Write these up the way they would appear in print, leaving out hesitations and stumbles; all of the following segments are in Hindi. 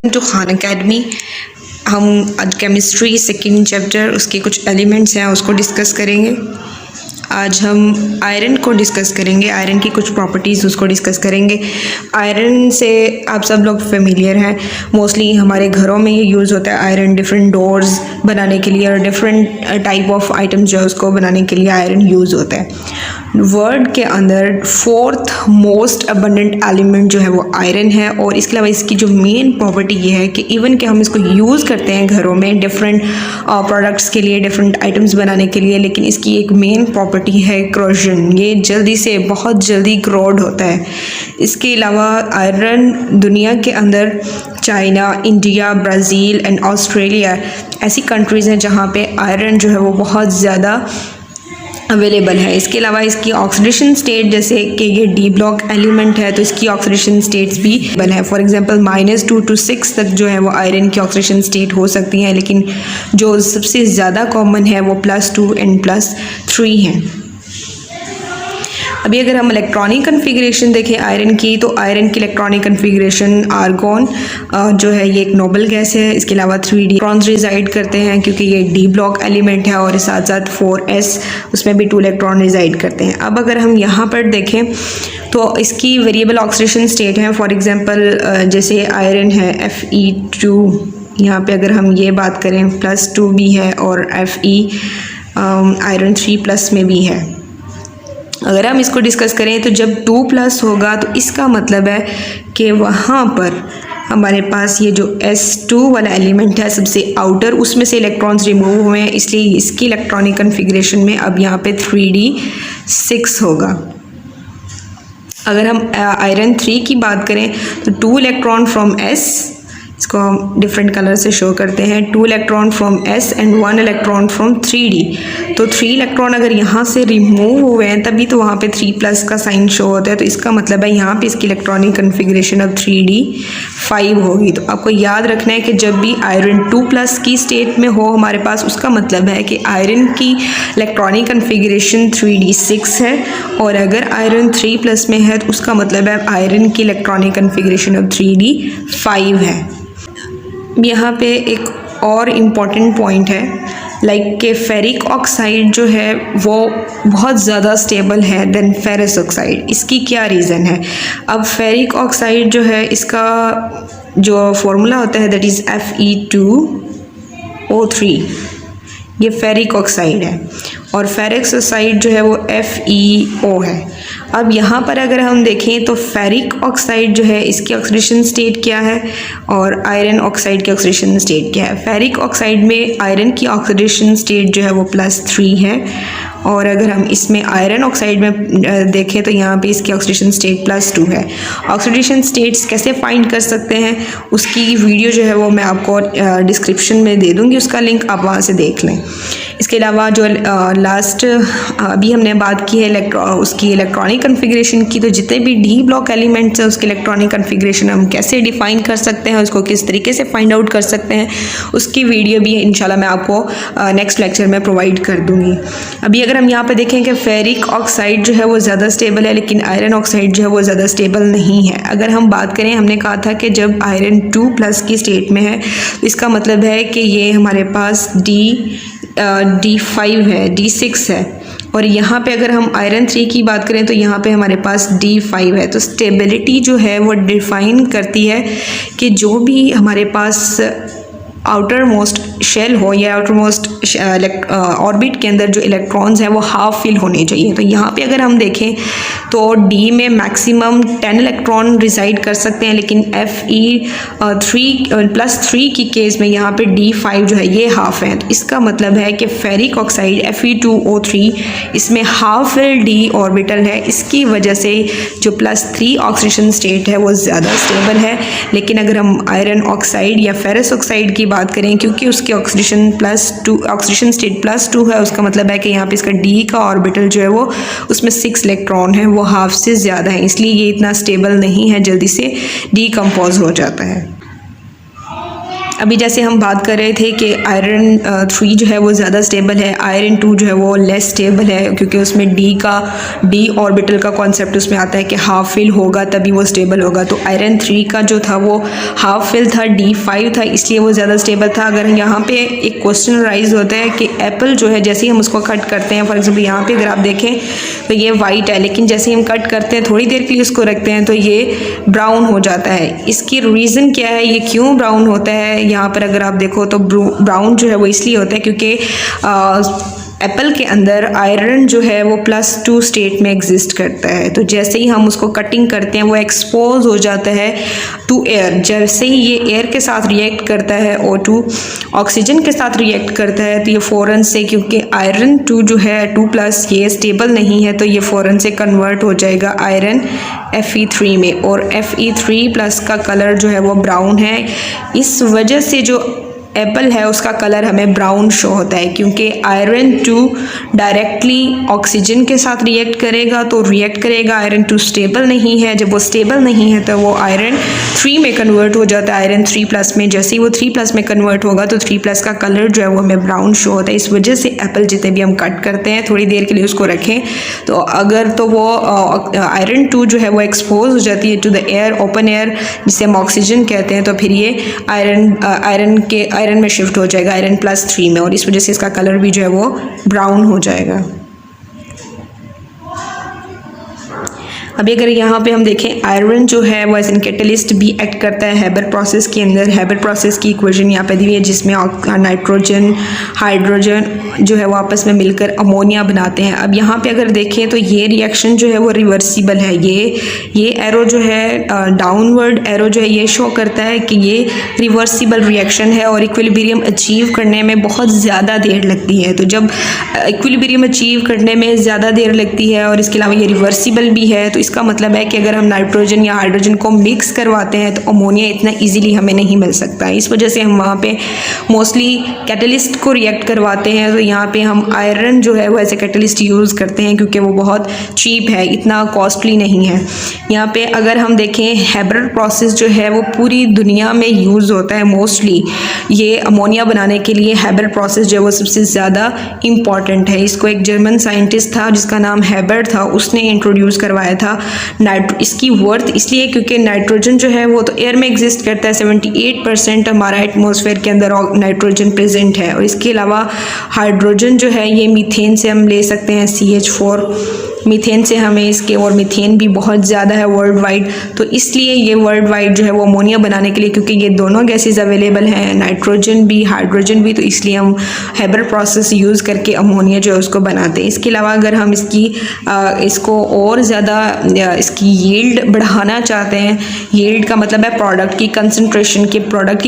To Khan academy. हम आज केमिस्ट्री सेकेंड चैप्टर उसके कुछ एलिमेंट्स हैं उसको डिस्कस करेंगे। आज हम आयरन को डिस्कस करेंगे, आयरन की कुछ प्रॉपर्टीज़ उसको डिस्कस करेंगे। आयरन से आप सब लोग फेमिलियर हैं, मोस्टली हमारे घरों में ये यूज़ होता है आयरन डिफरेंट डोर्स बनाने के लिए और डिफरेंट टाइप ऑफ आइटम्स जो है उसको बनाने के लिए आयरन यूज़ होता है। वर्ल्ड के अंदर फोर्थ मोस्ट अबंडेंट एलिमेंट जो है वो आयरन है और इसके अलावा इसकी जो मेन प्रॉपर्टी ये है कि इवन कि हम इसको यूज़ करते हैं घरों में डिफरेंट प्रोडक्ट्स के लिए, डिफरेंट आइटम्स बनाने के लिए, लेकिन इसकी एक मेन प्रॉपर्टी है क्रोजन। ये जल्दी से बहुत जल्दी क्रोड होता है। इसके अलावा आयरन दुनिया के अंदर China, India, Brazil and Australia ऐसी कंट्रीज़ हैं जहाँ पे आयरन जो है वो बहुत ज़्यादा अवेलेबल है। इसके अलावा इसकी ऑक्सीडेशन स्टेट, जैसे कि ये डी ब्लॉक एलिमेंट है तो इसकी ऑक्सीडेशन स्टेट्स भी अवेलेबल है। फॉर एग्जांपल -2 to 6 तक जो है वो आयरन की ऑक्सीडेशन स्टेट हो सकती हैं, लेकिन जो सबसे ज़्यादा कॉमन है वो +2 एंड +3 हैं। अभी अगर हम इलेक्ट्रॉनिक कन्फिग्रेशन देखें आयरन की, तो आयरन की इलेक्ट्रॉनिक कन्फिग्रेशन आर्गॉन जो है ये एक नोबल गैस है। इसके अलावा 3D इलेक्ट्रॉन्स रिजाइड करते हैं क्योंकि ये डी ब्लॉक एलिमेंट है और साथ साथ 4s उसमें भी 2 इलेक्ट्रॉन रिजाइड करते हैं। अब अगर हम यहाँ पर देखें तो इसकी वेरिएबल ऑक्सीडेशन स्टेट है। फॉर एग्जांपल जैसे आयरन है Fe2, यहाँ पे अगर हम ये बात करें +2 भी है और Fe आयरन 3+ में भी है। अगर हम इसको डिस्कस करें तो जब 2+ होगा तो इसका मतलब है कि वहाँ पर हमारे पास ये जो S2 वाला एलिमेंट है सबसे आउटर, उसमें से इलेक्ट्रॉन्स रिमूव हुए हैं, इसलिए इसकी इलेक्ट्रॉनिक कन्फिग्रेशन में अब यहाँ पे 3d6 होगा। अगर हम आयरन 3 की बात करें तो 2 इलेक्ट्रॉन फ्रॉम S, इसको हम डिफरेंट कलर से शो करते हैं, 2 electron from S and 1 electron from 3d। तो 3 इलेक्ट्रॉन अगर यहाँ से रिमूव हुए हैं तभी तो वहाँ पे 3+ का साइन शो होता है। तो इसका मतलब है यहाँ पे इसकी इलेक्ट्रॉनिक कन्फिग्रेशन अब 3d5 होगी। तो आपको याद रखना है कि जब भी आयरन 2+ की स्टेट में हो हमारे पास, उसका मतलब है कि आयरन की इलेक्ट्रॉनिक कन्फिग्रेशन 3d6 है, और अगर आयरन 3+ में है तो उसका मतलब है आयरन की इलेक्ट्रॉनिक कन्फिग्रेशन अब 3d5 है। यहाँ पे एक और इम्पॉर्टेंट पॉइंट है, लाइक कि फेरिक ऑक्साइड जो है वो बहुत ज़्यादा स्टेबल है देन फेरस ऑक्साइड। इसकी क्या रीज़न है? अब फेरिक ऑक्साइड जो है इसका जो फॉर्मूला होता है दैट इज़ Fe2O3, ये फेरिक ऑक्साइड है, और फेरिक ऑक्साइड जो है वो FeO है। अब यहाँ पर अगर हम देखें तो फेरिक ऑक्साइड जो है इसकी ऑक्सीडेशन स्टेट क्या है और आयरन ऑक्साइड की ऑक्सीडेशन स्टेट क्या है। फेरिक ऑक्साइड में आयरन की ऑक्सीडेशन स्टेट जो है वो +3 है, और अगर हम इसमें आयरन ऑक्साइड में देखें तो यहाँ पे इसकी ऑक्सीडेशन स्टेट +2 है। ऑक्सीडेशन स्टेट्स कैसे फाइंड कर सकते हैं उसकी वीडियो जो है वो मैं आपको डिस्क्रिप्शन में दे दूँगी, उसका लिंक आप वहाँ से देख लें। इसके अलावा जो लास्ट अभी हमने बात की है उसकी इलेक्ट्रॉनिक कन्फिग्रेशन की, तो जितने भी डी ब्लॉक एलिमेंट्स हैं उसकी इलेक्ट्रॉनिक कन्फिग्रेशन हम कैसे डिफ़ाइन कर सकते हैं, उसको किस तरीके से फाइंड आउट कर सकते हैं, उसकी वीडियो भी इंशाल्लाह मैं आपको नेक्स्ट लेक्चर में प्रोवाइड कर दूँगी। अभी अगर हम यहाँ पे देखें कि फेरिक ऑक्साइड जो है वो ज़्यादा स्टेबल है, लेकिन आयरन ऑक्साइड जो है वो ज़्यादा स्टेबल नहीं है। अगर हम बात करें, हमने कहा था कि जब आयरन 2+ की स्टेट में है तो इसका मतलब है कि ये हमारे पास D5 है, D6 है, और यहाँ पे अगर हम आयरन 3 की बात करें तो यहाँ पे हमारे पास D5 है। तो स्टेबिलिटी जो है वो डिफाइन करती है कि जो भी हमारे पास आउटर मोस्ट शेल हो या आउटर मोस्ट ऑर्बिट के अंदर जो इलेक्ट्रॉन्स हैं वो हाफ फिल होने चाहिए। तो यहाँ पे अगर हम देखें तो D में मैक्सिमम 10 इलेक्ट्रॉन रिसाइड कर सकते हैं, लेकिन Fe3+ की केस में यहाँ पे D5 जो है ये हाफ है। तो इसका मतलब है कि फेरिक ऑक्साइड Fe2O3 इसमें हाफ D ऑर्बिटल है, इसकी वजह से जो +3 ऑक्सीडेशन स्टेट है वो ज़्यादा स्टेबल है। लेकिन अगर हम आयरन ऑक्साइड या फेरस ऑक्साइड की बात करें, क्योंकि उसकी ऑक्सीडेशन स्टेट +2 है, उसका मतलब है कि यहाँ पे इसका D का ऑर्बिटल जो है वो उसमें 6 इलेक्ट्रॉन है, वो हाफ से ज़्यादा है, इसलिए ये इतना स्टेबल नहीं है, जल्दी से डीकम्पोज हो जाता है। अभी जैसे हम बात कर रहे थे कि आयरन 3 जो है वो ज़्यादा स्टेबल है, आयरन 2 जो है वो लेस स्टेबल है, क्योंकि उसमें डी ऑर्बिटल का कॉन्सेप्ट उसमें आता है कि हाफ फिल होगा तभी वो स्टेबल होगा। तो आयरन 3 का जो था वो हाफ फिल था, D5 था, इसलिए वो ज़्यादा स्टेबल था। अगर यहाँ पे एक क्वेश्चन राइज होता है कि एप्पल जो है जैसे ही हम उसको कट करते हैं, फॉर एग्जाम्पल यहाँ पे अगर आप देखें तो ये वाइट है, लेकिन जैसे ही हम कट करते हैं थोड़ी देर के लिए उसको रखते हैं तो ये ब्राउन हो जाता है। इसकी रीज़न क्या है, ये क्यों ब्राउन होता है? यहाँ पर अगर आप देखो तो ब्राउन जो है वो इसलिए होता है क्योंकि एप्पल के अंदर आयरन जो है वो +2 स्टेट में एग्जिस्ट करता है। तो जैसे ही हम उसको कटिंग करते हैं वो एक्सपोज हो जाता है टू एयर। जैसे ही ये एयर के साथ रिएक्ट करता है, O2 ऑक्सीजन के साथ रिएक्ट करता है, तो ये फ़ौरन से, क्योंकि आयरन 2 जो है 2+ ये स्टेबल नहीं है, तो ये फ़ौरन से कन्वर्ट हो जाएगा आयरन Fe3 में, और Fe3+ का कलर जो है वो ब्राउन है। इस वजह से जो एप्पल है उसका कलर हमें ब्राउन शो होता है, क्योंकि आयरन 2 डायरेक्टली ऑक्सीजन के साथ रिएक्ट करेगा, तो रिएक्ट करेगा। आयरन 2 स्टेबल नहीं है, जब वो स्टेबल नहीं है तो वो आयरन 3 में कन्वर्ट हो जाता है, आयरन 3+ में। जैसे ही वो 3+ में कन्वर्ट होगा तो 3+ का कलर जो है वो हमें ब्राउन शो होता है। इस वजह से एप्पल जितने भी हम कट करते हैं थोड़ी देर के लिए उसको रखें तो अगर तो वो आयरन 2 जो है वो एक्सपोज हो जाती है to the air, open air, जिसे हम ऑक्सीजन कहते हैं, तो फिर ये आयरन में शिफ्ट हो जाएगा, आयरन +3 में, और इस वजह से इसका कलर भी जो है वो ब्राउन हो जाएगा। अभी अगर यहाँ पे हम देखें, आयरन जो है वो एज एन कैटलिस्ट भी एक्ट करता है हेबर प्रोसेस के अंदर। हेबर प्रोसेस की इक्वेशन यहाँ पे दी हुई है, जिसमें नाइट्रोजन हाइड्रोजन जो है वो आपस में मिलकर अमोनिया बनाते हैं। अब यहाँ पे अगर देखें तो ये रिएक्शन जो है वो रिवर्सिबल है। ये एरो जो है, डाउनवर्ड एरो जो है, ये शो करता है कि ये रिवर्सिबल रिएक्शन है और इक्विलिब्रियम अचीव करने में बहुत ज़्यादा देर लगती है। तो जब इक्विलिब्रियम अचीव करने में ज़्यादा देर लगती है और इसके अलावा ये रिवर्सिबल भी है, तो इसका मतलब है कि अगर हम नाइट्रोजन या हाइड्रोजन को मिक्स करवाते हैं तो अमोनिया इतना इजीली हमें नहीं मिल सकता। इस वजह से हम वहाँ पे मोस्टली कैटलिस्ट को रिएक्ट करवाते हैं। तो यहाँ पे हम आयरन जो है वो ऐसे कैटलिस्ट यूज़ करते हैं, क्योंकि वो बहुत चीप है, इतना कॉस्टली नहीं है। यहाँ पे अगर हम देखें, हेबर प्रोसेस जो है वो पूरी दुनिया में यूज़ होता है। मोस्टली ये अमोनिया बनाने के लिए हेबर प्रोसेस जो है वो सबसे ज़्यादा इम्पॉर्टेंट है। इसको एक जर्मन साइंटिस्ट था जिसका नाम हेबर था, उसने इंट्रोड्यूस करवाया था। इसकी वर्थ इसलिए क्योंकि नाइट्रोजन जो है वो तो एयर में एग्जिस्ट करता है, 78% हमारा एटमॉस्फेयर के अंदर नाइट्रोजन प्रेजेंट है, और इसके अलावा हाइड्रोजन जो है ये मीथेन से हम ले सकते हैं, CH4 मीथेन से हमें इसके, और मीथेन भी बहुत ज़्यादा है वर्ल्ड वाइड। तो इसलिए ये वर्ल्ड वाइड जो है वो अमोनिया बनाने के लिए, क्योंकि ये दोनों गैसेज अवेलेबल हैं, नाइट्रोजन भी हाइड्रोजन भी, तो इसलिए हम हेबर प्रोसेस यूज़ करके अमोनिया जो है उसको बनाते हैं। इसके अलावा अगर हम इसको और ज़्यादा इसकी यील्ड बढ़ाना चाहते हैं, यील्ड का मतलब है प्रोडक्ट की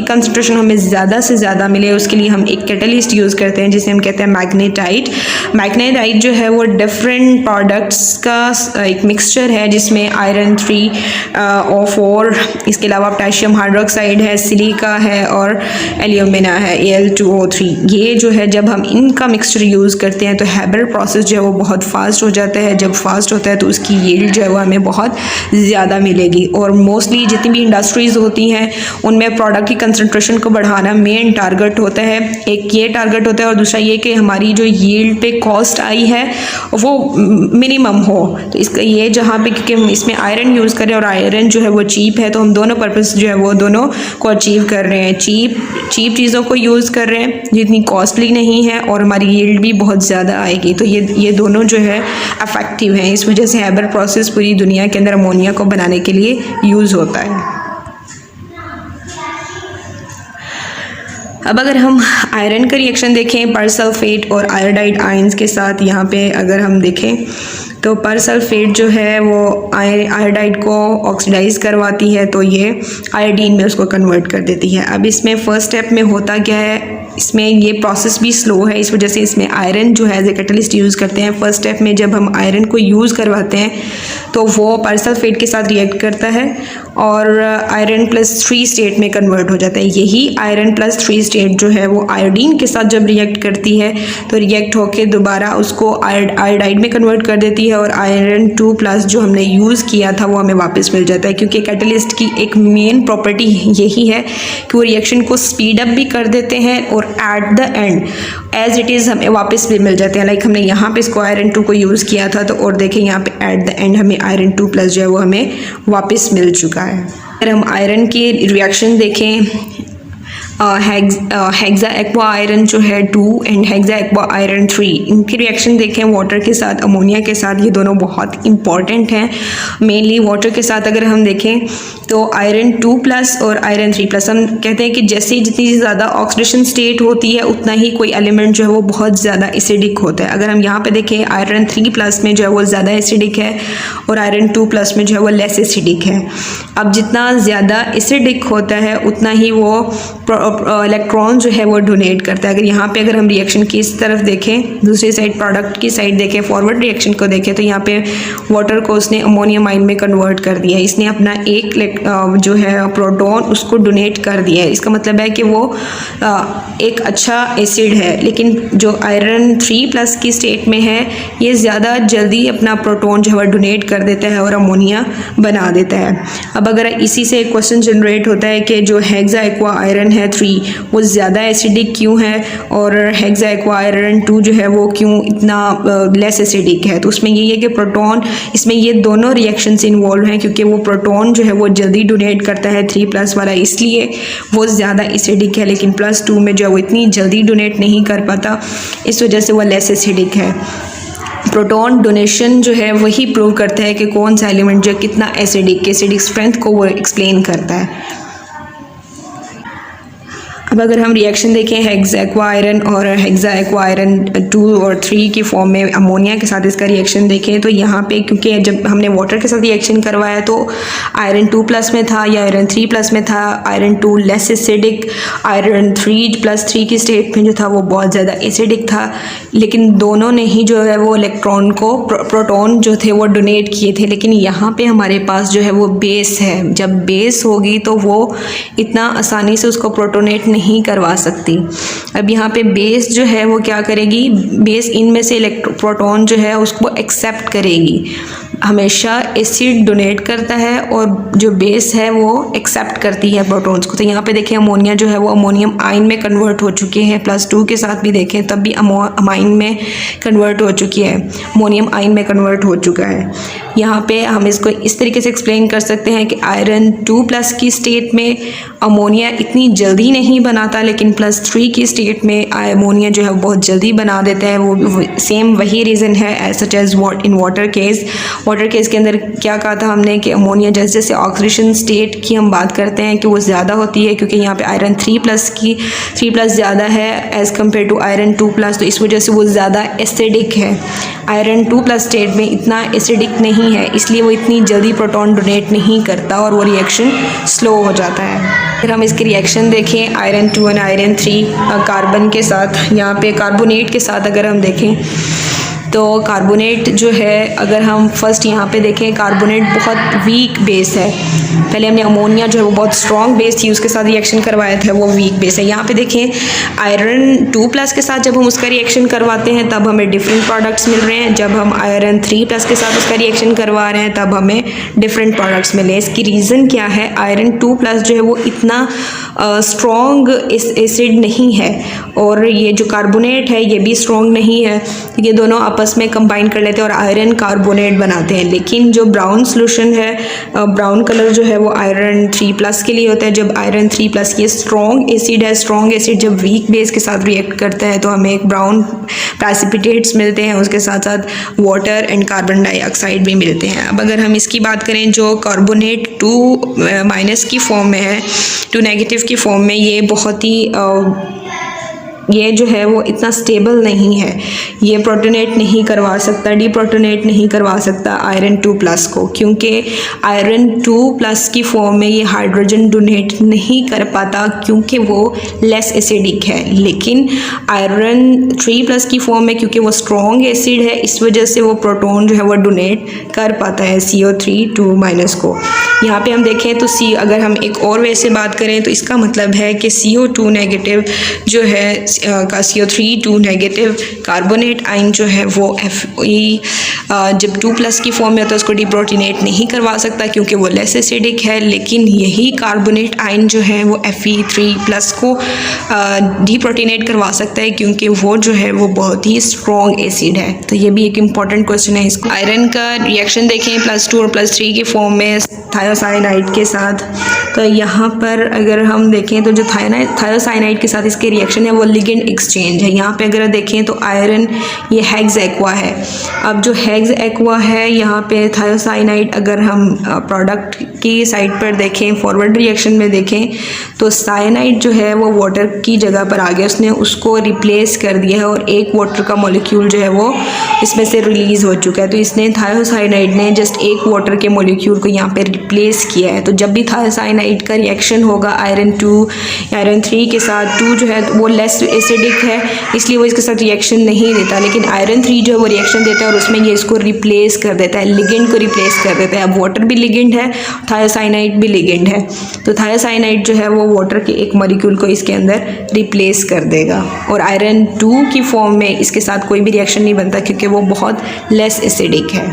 कंसंट्रेशन हमें ज़्यादा से ज़्यादा मिले, उसके लिए हम एक कैटलिस्ट यूज़ करते हैं जिसे हम कहते हैं मैग्नेटाइट। मैग्नेटाइट जो है वो डिफरेंट प्रोडक्ट्स का एक मिक्सचर है, जिसमें आयरन 3O4, इसके अलावा पोटेशियम हाइड्रोक्साइड है, सिलिका है और एल्यूमिना है, Al2O3। ये जो है जब हम इनका मिक्सचर यूज़ करते हैं तो हेबर प्रोसेस जो है वो बहुत फास्ट हो जाता है। जब फास्ट होता है तो उसकी यील्ड जो है वो हमें बहुत ज़्यादा मिलेगी। और मोस्टली जितनी भी इंडस्ट्रीज़ होती हैं उनमें प्रोडक्ट की कंसंट्रेशन को बढ़ाना मेन टारगेट होता है। एक ये टारगेट होता है, और दूसरा ये कि हमारी जो यील्ड पे कॉस्ट आई है वो मिनिमम हो। तो इसका ये जहाँ पे, क्योंकि हम इसमें आयरन यूज़ कर रहे हैं और आयरन जो है वो चीप है, तो हम दोनों पर्पस जो है वो दोनों को अचीव कर रहे हैं। चीप चीज़ों को यूज़ कर रहे हैं जितनी कॉस्टली नहीं है, और हमारी यील्ड भी बहुत ज़्यादा आएगी। तो ये दोनों जो है अफेक्टिव हैं। इस वजह से हेबर प्रोसेस पूरी दुनिया के अंदर अमोनिया को बनाने के लिए यूज़ होता है। अब अगर हम आयरन का रिएक्शन देखें परसल्फेट और आयोडाइड आयंस के साथ, यहाँ पे अगर हम देखें तो परसल्फेट जो है वो आयोडाइड को ऑक्सीडाइज करवाती है, तो ये आयोडीन में उसको कन्वर्ट कर देती है। अब इसमें फर्स्ट स्टेप में होता क्या है, इसमें ये प्रोसेस भी स्लो है, इस वजह से इसमें आयरन जो है एज ए कैटलिस्ट यूज़ करते हैं। फर्स्ट स्टेप में जब हम आयरन को यूज़ करवाते हैं तो वो परसल्फेट के साथ रिएक्ट करता है और आयरन +3 स्टेट में कन्वर्ट हो जाता है। यही आयरन +3 स्टेट स्टेट जो है वो आयोडीन के साथ जब रिएक्ट करती है तो रिएक्ट होके दोबारा उसको आयोडाइड में कन्वर्ट कर देती है और आयरन 2+ जो हमने यूज़ किया था वो हमें वापस मिल जाता है, क्योंकि कैटलिस्ट की एक मेन प्रॉपर्टी यही है कि वो रिएक्शन को स्पीड अप भी कर देते हैं और at the end as it is हमें वापस भी मिल जाते हैं। लाइक हमने यहाँ पे इसको आयरन 2 को यूज़ किया था तो और देखें यहाँ पे एट द एंड हमें आयरन 2+ जो है वो हमें वापस मिल चुका है। अगर हम आयरन की रिएक्शन देखें, हेक्सा एक्वा आयरन जो है 2 एंड हेक्सा एक्वा आयरन 3, इनकी रिएक्शन देखें वाटर के साथ, अमोनिया के साथ, ये दोनों बहुत इंपॉर्टेंट हैं। मेनली वाटर के साथ अगर हम देखें तो आयरन 2+ और आयरन 3+, हम कहते हैं कि जैसे जितनी ज़्यादा ऑक्सीडेशन स्टेट होती है उतना ही कोई एलिमेंट जो है वो बहुत ज़्यादा एसिडिक होता है। अगर हम यहाँ पे देखें आयरन 3+ में जो है वो ज़्यादा एसिडिक है और आयरन 2+ में जो है वो लेस एसिडिक है। अब जितना ज़्यादा एसिडिक होता है उतना ही वो इलेक्ट्रॉन जो है वो डोनेट करता है। अगर हम रिएक्शन की इस तरफ देखें, दूसरी साइड प्रोडक्ट की साइड देखें, फॉरवर्ड रिएक्शन को देखें तो यहाँ पे वाटर को उसने अमोनियम आयन में कन्वर्ट कर दिया है। इसने अपना एक जो है प्रोटॉन उसको डोनेट कर दिया है। इसका मतलब है कि वो एक अच्छा एसिड है। लेकिन जो आयरन 3+ की स्टेट में है ये ज़्यादा जल्दी अपना प्रोटॉन जो है डोनेट कर देता है और अमोनिया बना देता है। अब अगर इसी से एक क्वेश्चन जनरेट होता है कि जो हेक्सा एक्वा आयरन है 3 वो ज़्यादा एसिडिक क्यों है और हेक्सा एक्वा आयरन 2 जो है वो क्यों इतना लेस एसिडिक है, तो उसमें यही है कि प्रोटॉन, इसमें ये दोनों रिएक्शंस इन्वॉल्व हैं, क्योंकि वो प्रोटॉन जो है वो जल्दी डोनेट करता है 3+ वाला, इसलिए वो ज़्यादा एसिडिक है। लेकिन +2 में जो है वो इतनी जल्दी डोनेट नहीं कर पाता, इस वजह से वो लेस एसिडिक है। प्रोटॉन डोनेशन जो है वही प्रूव करता है कि कौन सा एलिमेंट जो कितना एसिडिक स्ट्रेंथ को वो एक्सप्लेन करता है। अब अगर हम रिएक्शन देखें हेक्सा एक्वा आयरन और हेक्सा एक्वा आयरन 2 और 3 की फॉर्म में अमोनिया के साथ इसका रिएक्शन देखें तो यहाँ पे क्योंकि जब हमने वाटर के साथ रिएक्शन करवाया तो आयरन 2+ में था या आयरन 3+ में था, आयरन 2 लेस एसिडिक, आयरन 3+3 की स्टेट में जो था वो बहुत ज़्यादा एसिडिक था। लेकिन दोनों ने ही जो है वो इलेक्ट्रॉन को प्रोटॉन जो थे वो डोनेट किए थे। लेकिन यहाँ पे हमारे पास जो है वो बेस है, जब बेस होगी तो वो इतना आसानी से उसको प्रोटोनेट नहीं करवा सकती। अब यहाँ पे बेस जो है वो क्या करेगी, बेस इनमें से प्रोटॉन जो है उसको एक्सेप्ट करेगी। हमेशा एसिड डोनेट करता है और जो बेस है वो एक्सेप्ट करती है प्रोटॉन्स को। तो यहाँ पे देखें अमोनिया जो है वो अमोनियम आयन में कन्वर्ट हो चुके हैं, +2 के साथ भी देखें तब भी अमाइन में कन्वर्ट हो चुकी है, अमोनियम आयन में कन्वर्ट हो चुका है। यहाँ पे हम इसको इस तरीके से एक्सप्लेन कर सकते हैं कि आयरन 2+ की स्टेट में अमोनिया इतनी जल्दी नहीं बनाता, लेकिन +3 की स्टेट में अमोनिया जो है बहुत जल्दी बना देता है। वो सेम वही रीज़न है such as in water case. Water case के अंदर क्या कहा था हमने कि अमोनिया जैसे जैसे ऑक्सीडेशन स्टेट की हम बात करते हैं कि वो ज़्यादा होती है, क्योंकि यहाँ पे आयरन 3+ ज़्यादा है एज़ कम्पेयर टू आयरन 2+, तो इस वजह से वो ज़्यादा एसिडिक है। आयरन 2+ स्टेट में इतना एसिडिक नहीं है, इसलिए वो इतनी जल्दी प्रोटॉन डोनेट नहीं करता और वो रिएक्शन स्लो हो जाता है। फिर हम इसकी रिएक्शन देखें आयरन 2 और आयरन 3 कार्बन के साथ, यहाँ पे कार्बोनेट के साथ अगर हम देखें तो कार्बोनेट जो है अगर हम फर्स्ट यहाँ पे देखें कार्बोनेट बहुत वीक बेस है। पहले हमने अमोनिया जो है वो बहुत स्ट्रॉन्ग बेस थी उसके साथ रिएक्शन करवाया था, वो वीक बेस है। यहाँ पे देखें आयरन 2+ के साथ जब हम उसका रिएक्शन करवाते हैं तब हमें डिफरेंट प्रोडक्ट्स मिल रहे हैं, जब हम आयरन 3+ के साथ उसका रिएक्शन करवा रहे हैं तब हमें डिफरेंट प्रोडक्ट्स मिले। इसकी रीज़न क्या है, आयरन 2+ जो है वो इतना स्ट्रॉन्ग एसिड नहीं है और ये जो कार्बोनेट है ये भी स्ट्रॉन्ग नहीं है। ये दोनों आपस में कंबाइन कर लेते हैं और आयरन कार्बोनेट बनाते हैं। लेकिन जो ब्राउन सोल्यूशन है, ब्राउन कलर जो है वो आयरन 3+ के लिए होता है। जब आयरन 3+ ये स्ट्रॉन्ग एसिड है, स्ट्रॉन्ग एसिड जब वीक बेस के साथ रिएक्ट करता है तो हमें एक ब्राउन प्रेसिपिटेट्स मिलते हैं, उसके साथ साथ वाटर एंड कार्बन डाइऑक्साइड भी मिलते हैं। अब अगर हम इसकी बात करें जो कार्बोनेट 2- की फॉर्म में है, 2- की फॉर्म में, ये बहुत ही ये जो है वो इतना स्टेबल नहीं है, ये प्रोटोनेट नहीं करवा सकता, डीप्रोटोनेट नहीं करवा सकता आयरन 2+ को, क्योंकि आयरन 2+ की फॉर्म में ये हाइड्रोजन डोनेट नहीं कर पाता क्योंकि वो लेस एसिडिक है। लेकिन आयरन 3+ की फॉर्म में क्योंकि वो स्ट्रॉन्ग एसिड है, इस वजह से वो प्रोटॉन जो है वो डोनेट कर पाता है CO3 को। यहाँ पे हम देखें तो अगर हम एक और वे से बात करें तो इसका मतलब है कि CO2 नेगेटिव जो है का CO3 कार्बोनेट आयन जो है वो जब 2+ की फॉर्म में होता है उसको डीप्रोटोनेट नहीं करवा सकता क्योंकि वो लेस एसिडिक है। लेकिन यही कार्बोनेट आयन जो है वो Fe3+ को डीप्रोटोनेट करवा सकता है क्योंकि वो जो है वो बहुत ही स्ट्रॉन्ग एसिड है। तो ये भी एक इम्पॉर्टेंट क्वेश्चन है। इसको आयरन का रिएक्शन देखें +2 और +3 की फॉर्म में थायोसाइनाइड के साथ। तो यहाँ पर अगर हम देखें तो जो थायोसाइनाइड के साथ इसके रिएक्शन है वो लिगेंड एक्सचेंज है। यहाँ पे अगर देखें तो आयरन ये हेक्स एक्वा है। अब जो हेक्स एक्वा है यहाँ पे थायोसाइनाइड, अगर हम प्रोडक्ट की साइड पर देखें, फॉरवर्ड रिएक्शन में देखें तो साइनाइड जो है वो वाटर की जगह पर आ गया, उसने उसको रिप्लेस कर दिया है और एक वाटर का मॉलिक्यूल जो है वो इसमें से रिलीज़ हो चुका है। तो इसने थायोसाइनाइड ने जस्ट एक वाटर के मॉलिक्यूल को यहाँ पे रिप्लेस किया है। तो जब भी थायोसाइनाइड का रिएक्शन होगा आयरन 3 के साथ, 2 जो है वो लेस एसिडिक है इसलिए वो इसके साथ रिएक्शन नहीं देता, लेकिन आयरन 3 जो है वो रिएक्शन देता है और उसमें ये इसको रिप्लेस कर देता है, लिगेंड को रिप्लेस कर देता है। अब वाटर भी लिगेंड है, थायोसाइनाइड भी लिगेंड है, तो थायोसाइनाइड जो है वो वाटर के एक मॉलिक्यूल को इसके अंदर रिप्लेस कर देगा और आयरन 2 की फॉर्म में इसके साथ कोई भी रिएक्शन नहीं बनता क्योंकि वो बहुत लेस एसिडिक है।